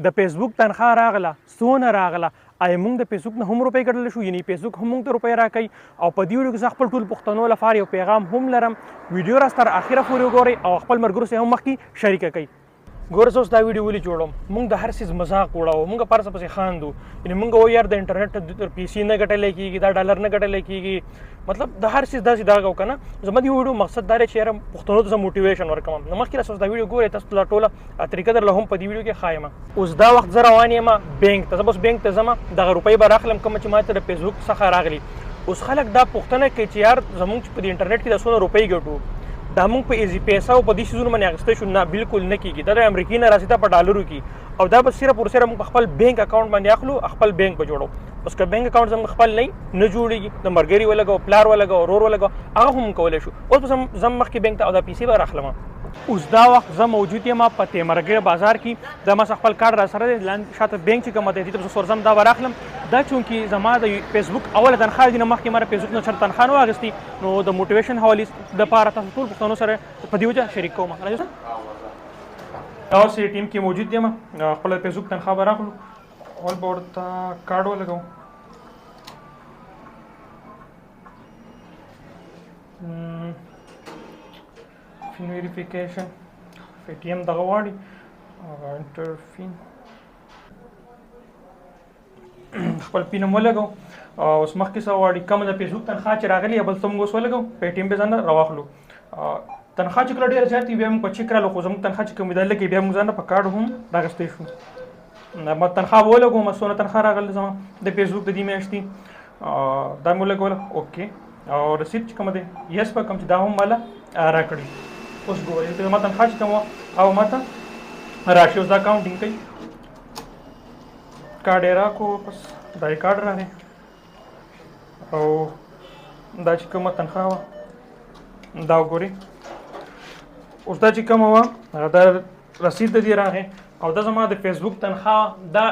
د فیسبوک تنخواه راغله څونه راغله آیا موږ د فیسبوک نه هم روپۍ ګټلی شو یعنې فیسبوک هم موږ ته روپۍ راکوي او په دې ویډیو کې زه خپل ټول پښتنو لپاره یو پیغام هم لرم ویډیو راس تر اخره پورې وګورئ او خپل ملګرو سره هم مخکې شریکه کړئ ګوره زه اوس دا ویډیو ولې جوړوم موږ د هر څیز مذاق وړو موږ په هر څه پسې خاندو یعنې موږ وایو یار د انټرنیټ پیسې نه ګټلی کېږي دا ډالر نه ګټلی کېږي مطلب د هر څیز داسې دا کوو که نه زما د ویډیو مقصد دا دی چې یاره پښتنو ته زه موټیویشن ورکوم نو مخکې راسه اوس دا ویډیو ګورئ تاسو ته ټوله طریقه درله هم په دې ویډیو کې ښایم اوس دا وخت زه روان یم بینک ته زه به اوس بینک ته ځم دغه روپۍ به راخلم کومه چې ما ته د فیسبوک څخه راغلي اوس خلک دا پوښتنه کوي چې یار زموږ چې په دې انټرنیټ کې د څونه روپۍ ګټو دا موږ په ایزي پیسه او په دې څیزونو باندې اخیستی شو نه بالکل نه کېږي دا د امریکې نه راسي دا په ډالرو کې او دا به صرف ور سره موږ په خپل بینک اکاونټ باندې اخلو خپل بینک به جوړو اوس که بینک اکاونټ زموږ خپل نه جوړېږي د ملګري ولګو پلار ولګو ورور ولګو هغه هم کولی شو اوس به زم مخکې بینک ته او دا پیسې به راخلم اوس دا وخت زه موجود یم په تیمرګ بازار کې دا ما خپل کارت را سره دی لاندې شاته بینک چې کومه دی دې ته به زه ورځم دا به راخلم دا چونکې زما د فیسبوک اوله تنخواه دي نه مخکې ما د فیسبوک نه چېرته تنخواه نه واخیستې نو د موټیویشن حوالې دپاره تاسو ټول پښتنو سره په دې وجه شریک کوم اوس ټیم کې موجود یم خپله فیسبوک تنخواه به راخلو اول به ورته کارډ ولګوم فین ویریفیکیشن پی ټي ایم دغه غواړي انټر فین خپل پین هم ولګو اوس مخکې څه غواړي کومه د فیسبوک تنخواه چې راغلي بل څه موږ اوس ولګو پی ټي ایم به ځان راواخلو تنخواه چې کله ډېره زیاته وي بیا موږ په چیک راغلو خو زموږ تنخواه چې کوم وي دا لږ بیا موږ ځان په کارډ هم راغستی شو ما تنخواه به ولګوم څونه تنخواه راغله زما د فیسبوک د دې میاشتې دا مې ولګوله اوکې او رسید چې کومه دی یس به کوم چې دا هم ماله راکړي اوس ګورئ ما تنخواه چې کوم وه او ما ته راشي اوس دا کاونټینګ کوي کارډ یې راکړو بس دا یې کارډ راغی او دا چې کومه تنخواه وه دا وګورئ اوس دا چې کومه وه دا رسید د دې راغی او دا زما د فیسبوک تنخواه دا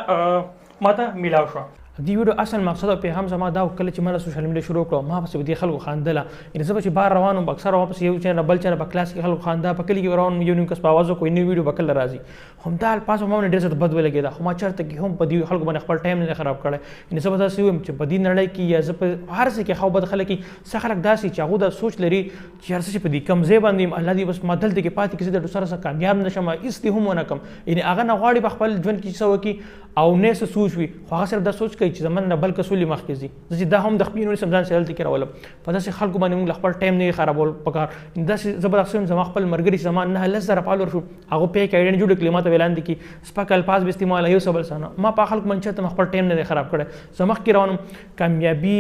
ما ته میلاو شوه دې ویډیو اصل مقصد او پیغام زما دا کله چې ما له سوشل میډیا شروع کړو ما پسې دې خلکو خاندله یعنې زه به چې بهر روان وم اکثره واپس یو چینل بل چینل په کلاس کې خلکو خانده په کلي کې روان یو نیم کس په اواز وکړو نوی ویډیو به کله راځي همدا الفاظ به ما باندې ډېر زیات بد ولګېده خو ما چېرته کې هم په دې خلکو باندې خپل ټایم نه خراب کړی یعنې زه به داسې ویم چې په دې نړۍ کې یا زه په هر څه کې ښه بد خلک څه خلک داسې چې هغوی دا سوچ لري چې هر څه چې په دې کم ځای باندې یم الله دې بس ما دلته کې پاتې کړي زه د سره کامیاب نه شم هېڅ دې هم ونه کړم یعنې هغه نه غواړي په خپل ژوند کې څه وکړي او نه څه سوچ وي خو هغه صرف دا سوچ کوي چې زمن نه بل کسولي مخکې ځي زه چې دا هم د خپلې نورې ځان سره هلته کې راولم په داسې خلکو باندې موږ خپل ټایم نه خرابول پکار داسې زه به داسې یم زما خپل ملګري چې زما 9-10 فالوور شو هغو پې کې آیډیا نه جوړه کړي ما ته ویلاندې کې سپک الفاظ به استعمال یو څه بل څه نه ما په خلکو باندې چېرته خپل ټایم نه دی خراب کړی زه مخکې روانم کامیابي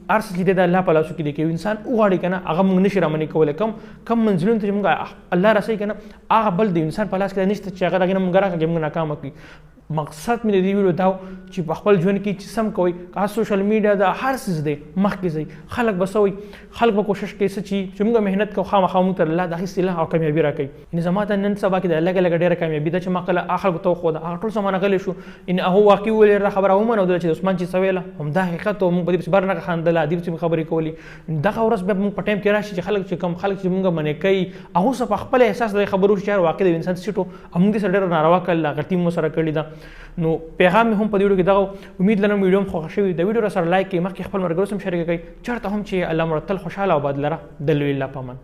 هر څه چې دی د الله په لاسو کې دی که انسان وغواړي که نه هغه موږ نشي رامنې کولی کم منزلونو ته چې موږ الله رسوي که نه هغه بل د انسان په لاس کې نشته چې هغه د هغې نه موږ راکړه چې موږ ناکامه کړي مقصد مې د دې ویډیو دا چې په خپل ژوند کې چې سم کوئ که سوشل میډیا د هر څیز دی مخکې ځئ خلک به څه وایي خلک به کوشش کوي څه چې موږ محنت کوو خامخا موږ ته الله د هغې صله او کامیابي راکوي یعنې زما ته نن سبا کې د لږه لږه ډېره کامیابي ده چې ما کله هغه خلکو ته وښوده هغه ټول زما نه غلی شو یعنې هغه واقعي وویلې دا خبره ومنودله چې عثمان چې څه ویله همدا حقیقت و موږ په دې پسې بر نه خندله دې پسې مې خبرې کولې دغه ورځ بیا موږ په ټایم کې راشي چې خلک چې کوم خلک چې موږ منې کوي هغو څه په خپل احساس د خبرو چې واقع د انسان سیټو موږ دې سره ډېره ناروا کړل غلطي مو سره کړې ده نو پیغام هم په دې ویډیو کې دغه امید لرم ویډیو هم خوښه شوي د ویډیو را سره لایک کړئ مخکې خپل ملګرو سره هم شریکه کړئ چېرته هم چې الله مو تل خوشحاله او باد لره د لوی الله په امان